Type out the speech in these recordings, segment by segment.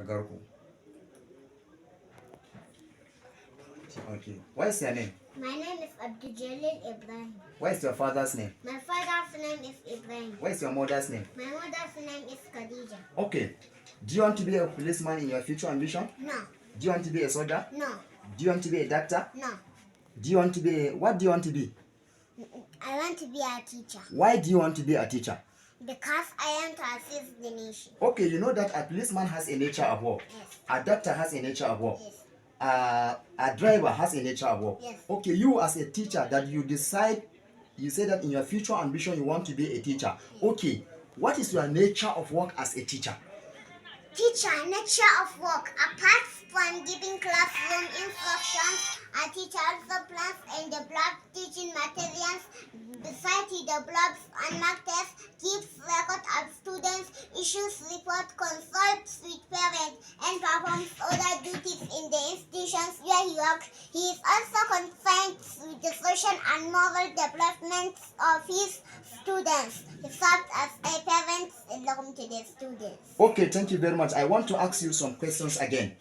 Kagarku. Okay. What is your name? My name is Abdul Ibrahim. What is your father's name? My father's name is Ibrahim. What is your mother's name? My mother's name is Khadija. Okay. Do you want to be a policeman in your future ambition? No. Do you want to be a soldier? No. Do you want to be a doctor? No. Do you want to be what do you want to be? I want to be a teacher. Why do you want to be a teacher? Because I want to assist the nation. Okay, you know that a policeman has a nature of work. Yes. A doctor has a nature of work. Yes. A driver has a nature of work. Yes. Okay, you as a teacher that you decide, you say that in your future ambition you want to be a teacher. Yes. Okay, what is your nature of work as a teacher? Teacher, nature of work. Apart from giving classroom instructions, a teacher also plans and develops teaching materials. Besides, he develops and mark tests, keeps record of students, issues report, consults with parents, and performs other duties in the institutions where he works. He is also concerned with the social and moral development of his students. He serves as a parent along to the students. Okay, thank you very much. I want to ask you some questions again.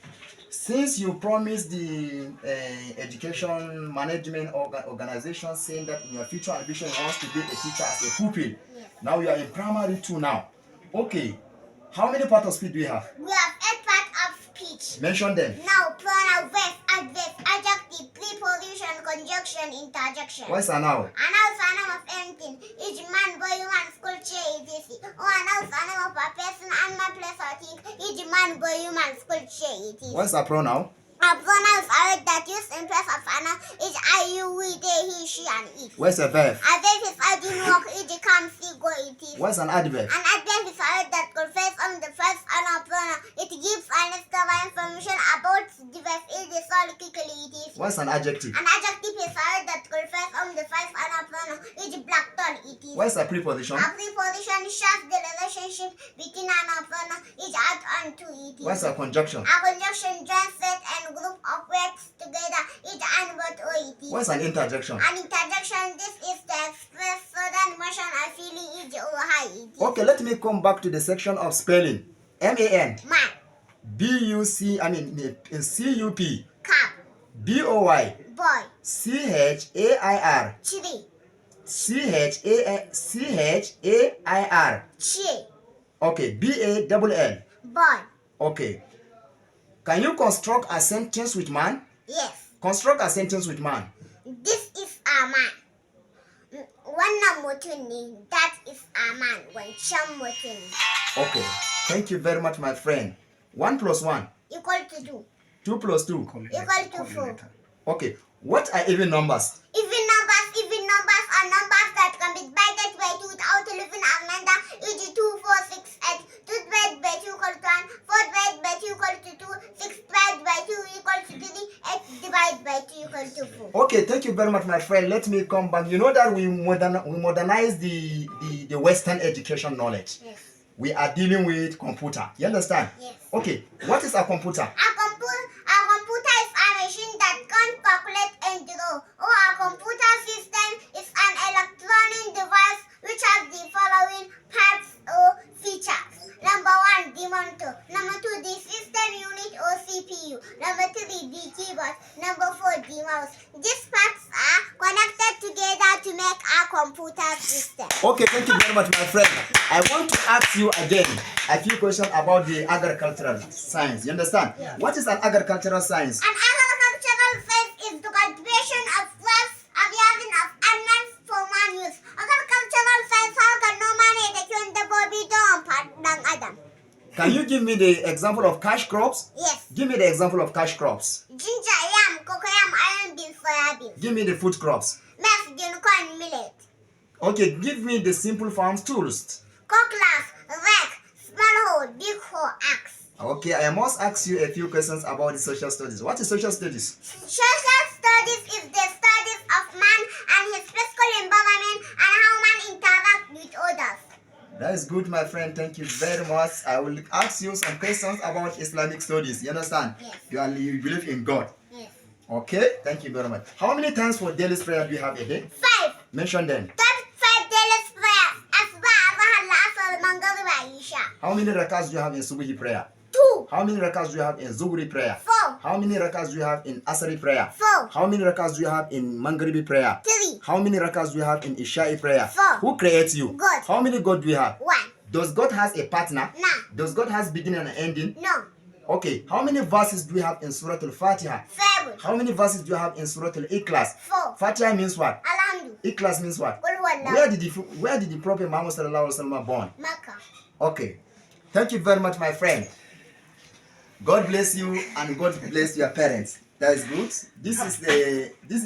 Since you promised the education management organization saying that in your future ambition you want to be a teacher as a pupil, Yes. now you are in primary 2 now. Okay, how many parts of speech do you have? We have 8 parts of speech. Mention them. Now, pronoun, verb, adverb, adjective, preposition, conjunction, interjection. What is a noun? A noun is a noun of anything. Each man, boy, woman, school, chair, etc. Or a noun is a name of a person, animal, place, or thing. Each man, boy, woman, school, chair, etc. What is a pronoun? A pronoun is a word that used in place of a noun. Each I, you, we, they, he, she, and it. What is a verb? A verb is I didn't walk, each come, see, go, it is. What is an adverb? An adverb is a word that confers on the first pronoun. It gives an extra information about the verb. It is all quickly it is. What is an adjective? An adjective is a word that confers on the first pronoun. It black tall it is. What is a preposition? A preposition shows the relationship between an pronoun. It adds on to it is. What is a conjunction? A conjunction joins set and group of words together. It and both or it is. What is an interjection? An interjection, this is to express sudden motion or feeling it or high it is. Okay, let me come back to the section of spelling. M-A-N. Man, B-U-C, C-U-P. cap, B-O-Y. boy, C-H-A-I-R. chili, C-H-A-I-R. chi, Okay, B-A-L-L. boy. Okay. Can you construct a sentence with man? Yes, Construct a sentence with man. this is a man. Wannan mutum ne, that is a man. Wancan mutum ne. Okay. Thank you very much, my friend. 1 plus 1. Equal to 2. 2 plus 2. Equal to 4. Okay. What are even numbers? Even numbers are numbers that can be divided by 2 without leaving a remainder. E.g. 2, 4, 6, 8. 2 divided by 2 equal to 1. 4 divided by 2 equal to 2. 6 divided by 2 equal to 3. 8 divided by 2 equal to 4. Okay, thank you very much, my friend. Let me come back. You know that we modernize the Western education knowledge. Yes. We are dealing with computer. You understand? Yes. Okay, what is a computer? A computer is a machine that can calculate and draw. Or a computer system is an electronic device which has the following parts or features. Number 1, the monitor. Number 2, the system unit or CPU. Number 3, the keyboard. Number 4, the mouse. These parts are connected together to make a computer system. Okay, thank you very much, my friend. I want to ask you again a few questions about the agricultural science. You understand? Yeah. What is an agricultural science? An agricultural science is the cultivation of crops, aviation of animals for man use. Agricultural science harkar noma ne da kiwon dabbobi don amfanin dan adam. Can you give me the example of cash crops? Yes. Give me the example of cash crops. Ginger, yam, cocoyam, iron beans, soya beans. Give me the food crops. Maize, corn, millet. Okay, give me the simple farm tools. Cutlass, rake, small hoe, big hoe, axe. Okay, I must ask you a few questions about the social studies. What is social studies? Social studies is the studies of man and his physical environment and how man interacts with others. That is good, my friend. Thank you very much. I will ask you some questions about Islamic studies. You understand? Yes. You believe in God. Yes. Okay, thank you very much. How many times for daily prayer do you have a day? 5. Mention them. 5 daily prayers. Asba, Azhar, Asr, Maghrib, Isha. How many rakats do you have in Subuhi prayer? 2. How many rakats do you have in Zuhri prayer? 4. How many rakats do you have in Asri prayer? 4. How many rakats do you have in Maghribi prayer? 3. How many rakats do you have in Isha'i prayer? 4. Who creates you? God. How many God do you have? 1. Does God has a partner? No. Does God has beginning and ending? No. Okay. How many verses do you have in Surah Al-Fatiha? 7. How many verses do you have in Surah Al-Ikhlas? 4. Fatiha means what? Alhamdu. Ikhlas means what? Qul huwallahu. Where did the Prophet Muhammad sallallahu alaihi wasallam born? Makkah. Okay. Thank you very much, my friend. God bless you and God bless your parents. That is good. This is